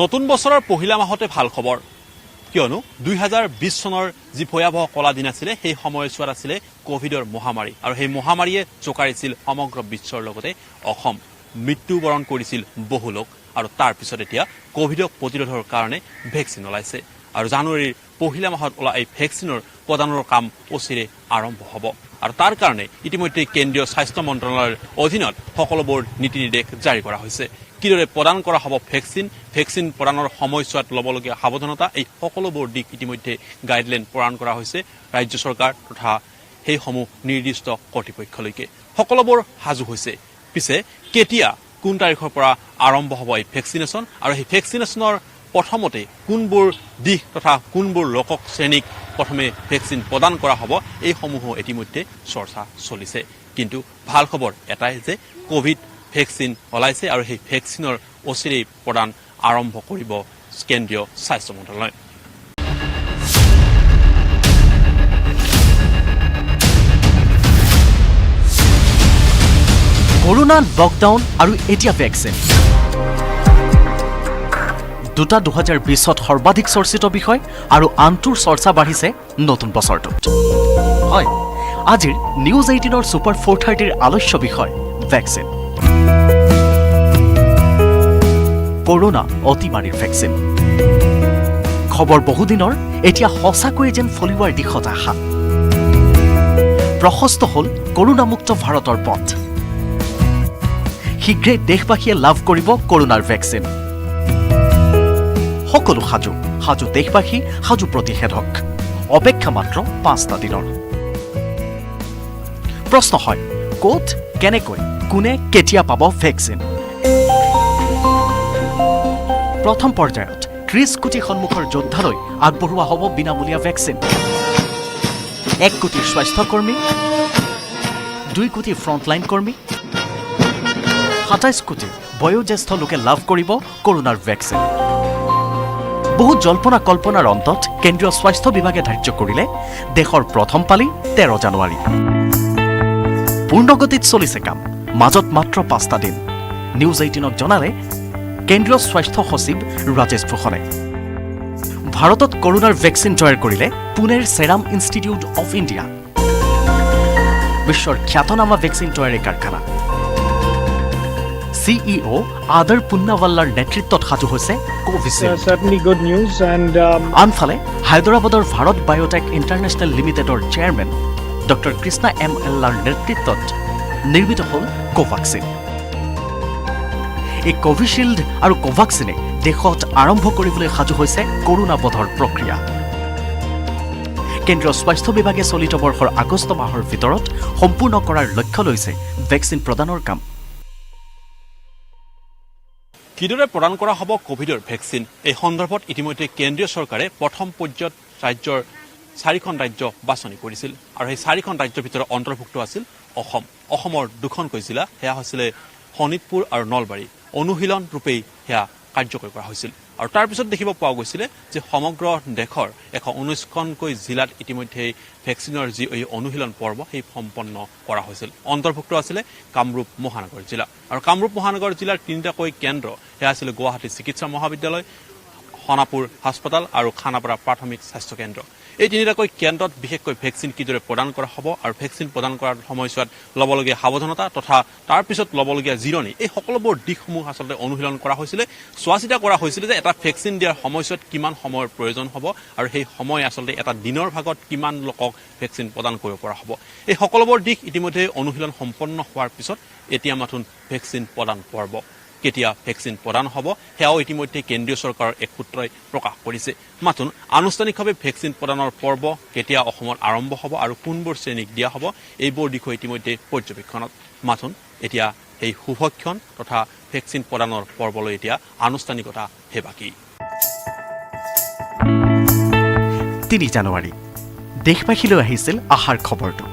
নতুন বছৰৰ পহিলা মাহতে ভাল খবৰ কিয়নো 2020 চনৰ যি ভয়াবহ কলা দিন আছিল সেই সময়ছোৱাত আছিল কোভিডৰ মহামাৰী আৰু সেই মহামাৰীয়ে চকাৰিছিল সমগ্ৰ বিশ্বৰ লগতে অসম মৃত্যুবৰণ কৰিছিল বহু লোক আৰু তাৰ পিছত এতিয়া কোভিডক প্ৰতিৰোধৰ কাৰণে ভেকচিন ওলাইছে আৰু জানুৱাৰীৰ পহিলা মাহত ওলা এই ভেকচিনৰ প্ৰদানৰ কাম অচিৰে আৰম্ভ হ'ব আৰু তাৰ কাৰণে ইতিমধ্যে কেন্দ্ৰীয় স্বাস্থ্য মন্ত্ৰালয়ৰ অধীনত সকলোবোৰ নীতি নিৰ্দেশ জাৰি কৰা হৈছে কিদৰে প্ৰদান কৰা হ'ব ভেকচিন প্ৰদানৰ সময়ছোৱাত ল'বলগীয়া সাৱধানতা এই সকলোবোৰ দিশ ইতিমধ্যে গাইডলাইন প্ৰদান কৰা হৈছে ৰাজ্য চৰকাৰ তথা সেইসমূহ নিৰ্দিষ্ট কৰ্তৃপক্ষলৈকে সকলোবোৰ সাজু হৈছে পিছে কেতিয়া কোন তাৰিখৰ পৰা আৰম্ভ হ'ব এই ভেকচিনেশ্যন আৰু এই ভেকচিনেশ্যনৰ প্ৰথমতে কোনবোৰ দিশ তথা কোনবোৰ লোকক শ্ৰেণীক প্ৰথমে ভেকচিন প্ৰদান কৰা হ'ব এইসমূহ ইতিমধ্যে চৰ্চা চলিছে কিন্তু ভাল খবৰ এটাই যে কোভিড ভেকচিন ওলাইছে আৰু সেই ভেকচিনৰ অচিৰেই প্ৰদান আৰম্ভ কৰিব কেন্দ্ৰীয় স্বাস্থ্য মন্ত্ৰালয় কৰোনা লকডাউন আৰু এতিয়া ভেকচিন দুটা 2020ত সৰ্বাধিক চৰ্চিত বিষয় আৰু আনটোৰ চৰ্চা বাঢ়িছে নতুন বছৰটোত হয় আজিৰ নিউজ 18ৰ সুপাৰ 430ৰ আলোচ্য বিষয় ভেকচিন কৰোনা অতিমাৰীৰ ভেকচিন খবৰ বহুদিনৰ এতিয়া সঁচাকৈয়ে যেন ফলিওৱাৰ দিশত আশা প্ৰশস্ত হ'ল কৰোনামুক্ত ভাৰতৰ পথ শীঘ্ৰে দেশবাসীয়ে লাভ কৰিব কৰোনাৰ ভেকচিন সকলো সাজু দেশবাসী সাজু প্ৰতিষেধক অপেক্ষা মাত্ৰ 5টা দিনৰ প্ৰশ্ন হয় ক'ত কেনেকৈ কোনে কেতিয়া পাব ভেকচিন প্ৰথম পৰ্যায়ত 30 কোটি সন্মুখৰ যোদ্ধালৈ আগবঢ়োৱা হ'ব বিনামূলীয়া ভেকচিন 1 কোটি স্বাস্থ্যকৰ্মী 2 কোটি ফ্ৰণ্টলাইন কৰ্মী 27 কোটি বয়োজ্যেষ্ঠ লোকে লাভ কৰিব কৰোনাৰ ভেকচিন বহু জল্পনা কল্পনাৰ অন্তত কেন্দ্ৰীয় স্বাস্থ্য বিভাগে ধাৰ্য কৰিলে দেশৰ প্ৰথম পালি 13 জানুৱাৰী পূৰ্ণগতিত চলিছে কাম মাজত মাত্ৰ 5টা দিন নিউজ 18ক জনালে কেন্দ্ৰীয় স্বাস্থ্য সচিব ৰাজেশ ভূষণে ভাৰতত কৰোনাৰ ভেকচিন তৈয়াৰ কৰিলে পুনেৰ সেৰাম ইনষ্টিটিউট অফ ইণ্ডিয়া বিশ্বৰ খ্যাতনামা ভেকচিন তৈয়াৰী কাৰখানা CEO আদাৰ পুন্নাৱাল্লাৰ নেতৃত্বত সাজু হৈছে কোভিচিল্ড আনফালে হায়দৰাবাদৰ ভাৰত বায়োটেক ইণ্টাৰনেশ্যনেল লিমিটেডৰ চেয়াৰমেন ডক্টৰ কৃষ্ণা এম এল্লাৰ নেতৃত্বত নিৰ্মিত হ'ল কোভাক্সিন এই কোভিচিল্ড আৰু কোভাক্সিনে দেশত আৰম্ভ কৰিবলৈ সাজু হৈছে কৰোনা বধৰ প্ৰক্ৰিয়া কেন্দ্ৰীয় স্বাস্থ্য বিভাগে চলিত বৰ্ষৰ আগষ্ট মাহৰ ভিতৰত সম্পূৰ্ণ কৰাৰ লক্ষ্য লৈছে ভেকচিন প্ৰদানৰ কাম কিদৰে প্ৰদান কৰা হ'ব কোভিডৰ ভেকচিন এই সন্দৰ্ভত ইতিমধ্যে কেন্দ্ৰীয় চৰকাৰে প্ৰথম পৰ্যায়ত ৰাজ্যৰ 4খন ৰাজ্য বাছনি কৰিছিল আৰু এই 4খন ৰাজ্যৰ ভিতৰত অন্তৰ্ভুক্ত আছিল অসমৰ 2খনকৈ জিলা সেয়া হৈছিল শোণিতপুৰ আৰু নলবাৰী অনুশীলন ৰূপেই সেয়া কাৰ্যকৰী কৰা হৈছিল আৰু তাৰ পিছত দেখিব পোৱা গৈছিল যে সমগ্ৰ দেশৰ 119খনকৈ জিলাত ইতিমধ্যে ভেকচিনৰ যি এই অনুশীলন পৰ্ব সেই সম্পন্ন কৰা হৈছিল অন্তৰ্ভুক্ত আছিল কামৰূপ মহানগৰ জিলা আৰু কামৰূপ মহানগৰ জিলাৰ 3টাকৈ কেন্দ্ৰ সেয়া আছিল গুৱাহাটী চিকিৎসা মহাবিদ্যালয় খনাপুৰ হাস্পতাল আৰু খানাপাৰা প্ৰাথমিক স্বাস্থ্য কেন্দ্ৰ এই 3টাকৈ কেন্দ্ৰত বিশেষকৈ ভেকচিন কিদৰে প্ৰদান কৰা হ'ব আৰু ভেকচিন প্ৰদান কৰাৰ সময়ছোৱাত ল'বলগীয়া সাৱধানতা তথা তাৰ পিছত ল'বলগীয়া জিৰণি এই সকলোবোৰ দিশসমূহ আচলতে অনুশীলন কৰা হৈছিল চোৱাচিতা কৰা হৈছিল যে এটা ভেকচিন দিয়াৰ সময়ছোৱাত কিমান সময়ৰ প্ৰয়োজন হ'ব আৰু সেই সময় আচলতে এটা দিনৰ ভাগত কিমান লোকক ভেকচিন প্ৰদান কৰিব পৰা হ'ব এই সকলোবোৰ দিশ ইতিমধ্যে অনুশীলন সম্পন্ন হোৱাৰ পিছত এতিয়া মাথোন ভেকচিন প্ৰদান পৰ্ব কেতিয়া ভেকচিন প্ৰদান হ'ব সেয়াও ইতিমধ্যে কেন্দ্ৰীয় চৰকাৰৰ এক সূত্ৰই প্ৰকাশ কৰিছে মাথোন আনুষ্ঠানিকভাৱে ভেকচিন প্ৰদানৰ পৰ্ব কেতিয়া অসমত আৰম্ভ হ'ব আৰু কোনবোৰ শ্ৰেণীক দিয়া হ'ব এইবোৰ দিশো ইতিমধ্যে পৰ্যবেক্ষণত মাথোন এতিয়া এই শুভক্ষণ তথা ভেকচিন প্ৰদানৰ পৰ্বলৈ এতিয়া আনুষ্ঠানিকতা হে বাকী 3 জানুৱাৰী দেশবাসীলৈ আহিছিল আশাৰ খবৰটো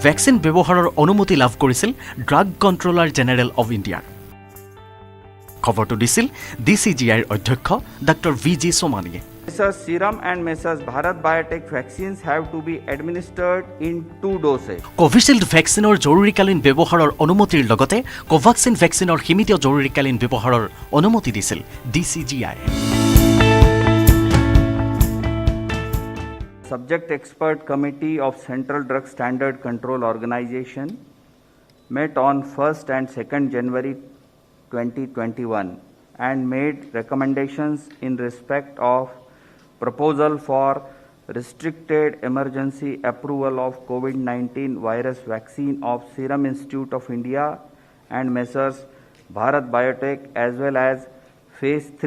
ভেকচিন ব্যৱহাৰৰ অনুমতি লাভ কৰিছিল ড্ৰাগ কণ্ট্ৰলাৰ জেনেৰেল অৱ ইণ্ডিয়াৰ খবৰটো দিছিল DCGIৰ অধ্যক্ষ doctor VG সোমানীয়ে Messrs. Serum and Messrs. Bharat Biotech vaccines have to be administered in 2 doses. Covishield ভেকচিনৰ জৰুৰীকালীন ব্যৱহাৰৰ অনুমতিৰ লগতে কোভাক্সিন ভেকচিনৰ সীমিত জৰুৰীকালীন ব্যৱহাৰৰ অনুমতি দিছিল DCGI। Subject Expert Committee of Central Drug Standard Control Organization met on 1st and 2nd January 2021 and made recommendations in respect of proposal for restricted emergency approval of COVID-19 virus vaccine of Serum Institute of India and Messrs. Bharat Biotech as well as Phase 3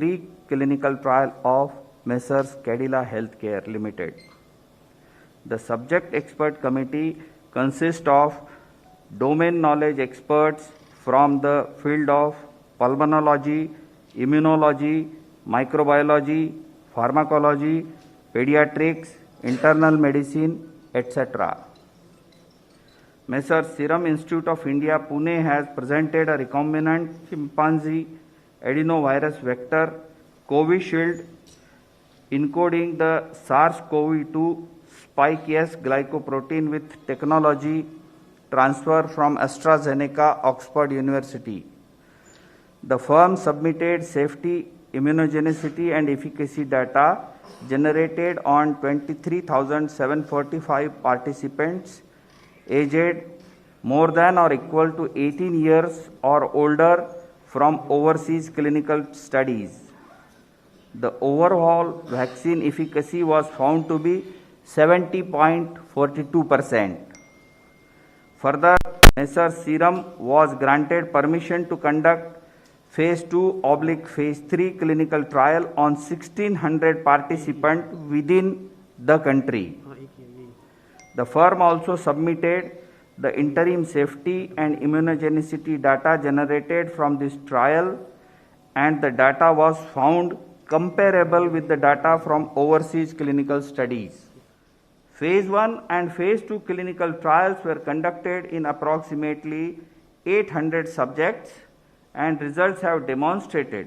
clinical trial of Messrs. Cadila Healthcare Limited. The subject expert committee consists of domain knowledge experts from the field of pulmonology, immunology, microbiology, pharmacology, pediatrics, internal medicine, etc. Messrs. Serum Institute of India, Pune has presented a recombinant chimpanzee adenovirus vector Covishield encoding the SARS-CoV-2 spike S glycoprotein with technology transfer from AstraZeneca, Oxford University. The firm submitted safety, immunogenicity and efficacy data generated on 23,745 participants aged more than or equal to 18 years or older from overseas clinical studies. The overall vaccine efficacy was found to be 70.42%. Further, Messrs. Serum was granted permission to conduct Phase 2/Phase 3 clinical trial on 1,600 participants within the country. The firm also submitted the interim safety and immunogenicity data generated from this trial, and the data was found comparable with the data from overseas clinical studies. Phase 1 and Phase 2 clinical trials were conducted in approximately 800 subjects, and results have demonstrated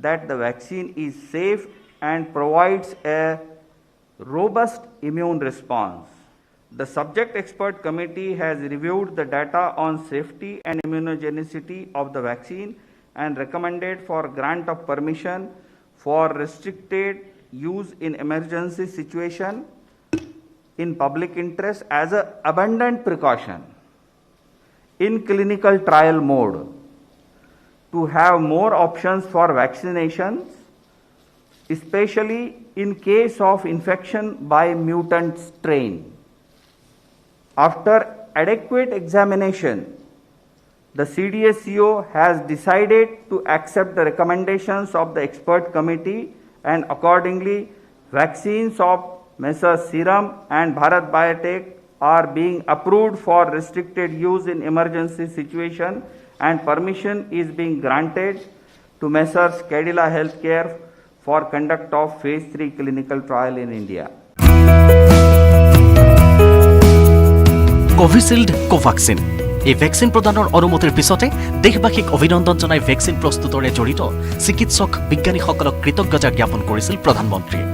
that the vaccine is safe and provides a robust immune response. The subject expert committee has reviewed the data on safety and immunogenicity of the vaccine and recommended for grant of permission for restricted use in emergency situation in public interest as an abundant precaution in clinical trial mode to have more options for vaccinations, especially in case of infection by mutant strain. After adequate examination, the CDSCO has decided to accept the recommendations of the expert committee, and accordingly, vaccines of Messrs. Serum and Bharat Biotech are being approved for restricted use in emergency situation, and permission is being granted to Messrs. Cadila Healthcare for conduct of Phase 3 clinical trial in India. Covishield Covaxin এই vaccine প্ৰদানৰ অনুমতিৰ পিছতে দেশবাসীক অভিনন্দন জনাই vaccine প্ৰস্তুতৰে জড়িত চিকিৎসক বিজ্ঞানীসকলক কৃতজ্ঞতা জ্ঞাপন কৰিছিল প্ৰধানমন্ত্ৰীয়ে।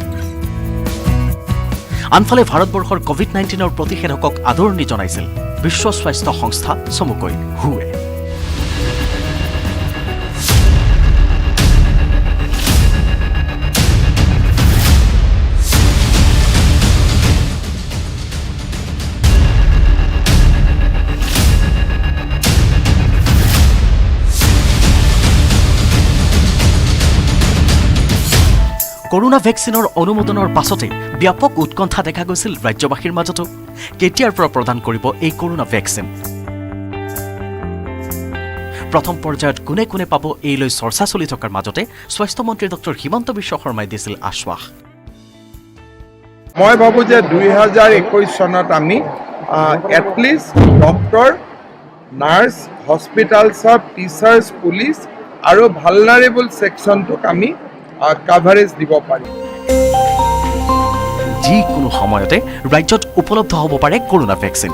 আনফালে ভাৰতবৰ্ষৰ কোভিড-19ৰ প্ৰতিষেধকক আদৰণি জনাইছিল বিশ্ব স্বাস্থ্য সংস্থা চমুকৈ হুৱে। কৰোনা ভেকচিনৰ অনুমোদনৰ পাছতে ব্যাপক উৎকণ্ঠা দেখা গৈছিল ৰাজ্যবাসীৰ মাজতো। কেতিয়াৰ পৰা প্ৰদান কৰিব এই কৰোনা ভেকচিন? প্ৰথম পৰ্যায়ত কোনে কোনে পাব এই লৈ চৰ্চা চলি থকাৰ মাজতে স্বাস্থ্যমন্ত্ৰী ডক্টৰ হিমন্ত বিশ্ব শৰ্মাই দিছিল আশ্বাস। মই ভাবো যে 2021 চনত আমি এটলিষ্ট ডক্টৰ, নাৰ্ছ, হস্পিটেল সব, টিচাৰ্ছ, পুলিচ আৰু ভালনাৰেবল ছেকশ্যনটোক আমি কাভাৰেজ দিব পাৰিম। যিকোনো সময়তে ৰাজ্যত উপলব্ধ হ'ব পাৰে কৰোনা ভেকচিন।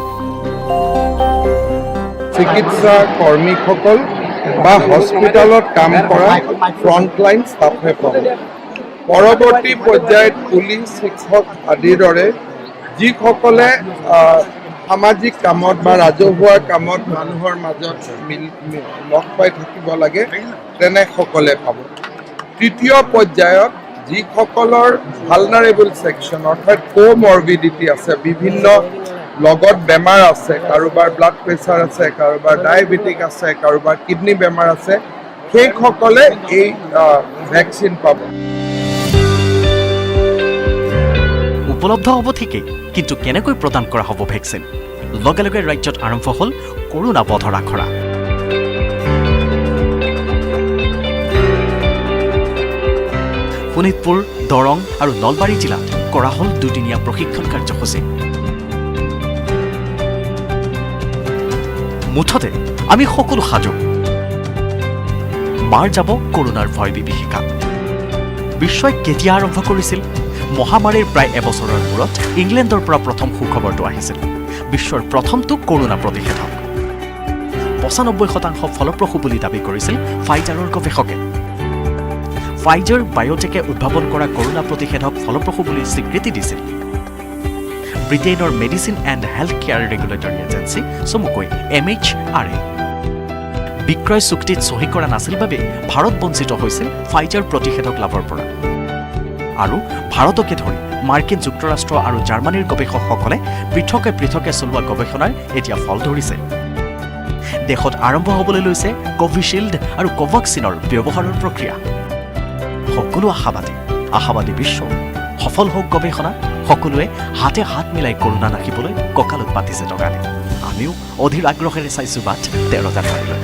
চিকিৎসা কৰ্মীসকল বা হস্পিটেলত কাম কৰা ফ্ৰণ্টলাইন ষ্টাফে পাব। পৰৱৰ্তী পৰ্যায়ত পুলিচ, শিক্ষক আদিৰ দৰে যিসকলে সামাজিক কামত বা ৰাজহুৱা কামত মানুহৰ মাজত লগ পাই থাকিব লাগে তেনেসকলে পাব। তৃতীয় পৰ্যায়ত যিসকলৰ ভালনাৰেবল ছেকশ্যন অৰ্থাৎ কোমৰ্বিডিটি আছে, বিভিন্ন লগত বেমাৰ আছে, কাৰোবাৰ ব্লাড প্ৰেছাৰ আছে, কাৰোবাৰ ডায়েবেটিক আছে, কাৰোবাৰ কিডনী বেমাৰ আছে, সেইসকলে এই ভেকচিন পাব। উপলব্ধ হ'ব ঠিকেই, কিন্তু কেনেকৈ প্ৰদান কৰা হ'ব ভেকচিন? লগে লগে ৰাজ্যত আৰম্ভ হ'ল কৰোনা বধৰ আখৰা। শোণিতপুৰ, দৰং আৰু নলবাৰী জিলাত কৰা হ'ল দুদিনীয়া প্ৰশিক্ষণ কাৰ্যসূচী। মুঠতে আমি সকলো সাজু। মাৰ যাব কৰোনাৰ ভয় বিভীষিকা। বিশ্বই কেতিয়া আৰম্ভ কৰিছিল? মহামাৰীৰ প্ৰায় এবছৰৰ মূৰত ইংলেণ্ডৰ পৰা প্ৰথম সুখবৰটো আহিছিল। বিশ্বৰ প্ৰথমটো কৰোনা প্ৰতিষেধক ৯৫% ফলপ্ৰসূ বুলি দাবী কৰিছিল ফাইজাৰৰ গৱেষকে। ফাইজাৰ বায়'টেকে উদ্ভাৱন কৰা কৰোনা প্ৰতিষেধক ফলপ্ৰসূ বুলি স্বীকৃতি দিছিল ব্ৰিটেইনৰ medicine and health care regulatory agency, চমুকৈ MHRA। বিক্ৰয় চুক্তিত চহী কৰা নাছিল বাবে ভাৰত বঞ্চিত হৈছিল ফাইজাৰ প্ৰতিষেধক লাভৰ পৰা। আৰু ভাৰতকে ধৰি মাৰ্কিন যুক্তৰাষ্ট্ৰ আৰু জাৰ্মানীৰ গৱেষকসকলে পৃথকে পৃথকে চলোৱা গৱেষণাৰ এতিয়া ফল ধৰিছে। দেশত আৰম্ভ হ'বলৈ লৈছে কোভিশ্বিল্ড আৰু কোভাক্সিনৰ ব্যৱহাৰৰ প্ৰক্ৰিয়া। সকলো আশাবাদী বিশ্ব। সফল হওক গৱেষণা, সকলোৱে হাতে হাত মিলাই কৰোনা নাখিবলৈ কঁকালত পাতিছে টগালে। আমিও অধীৰ আগ্ৰহেৰে চাইছো বাট ১৩ জানুৱাৰীলৈ।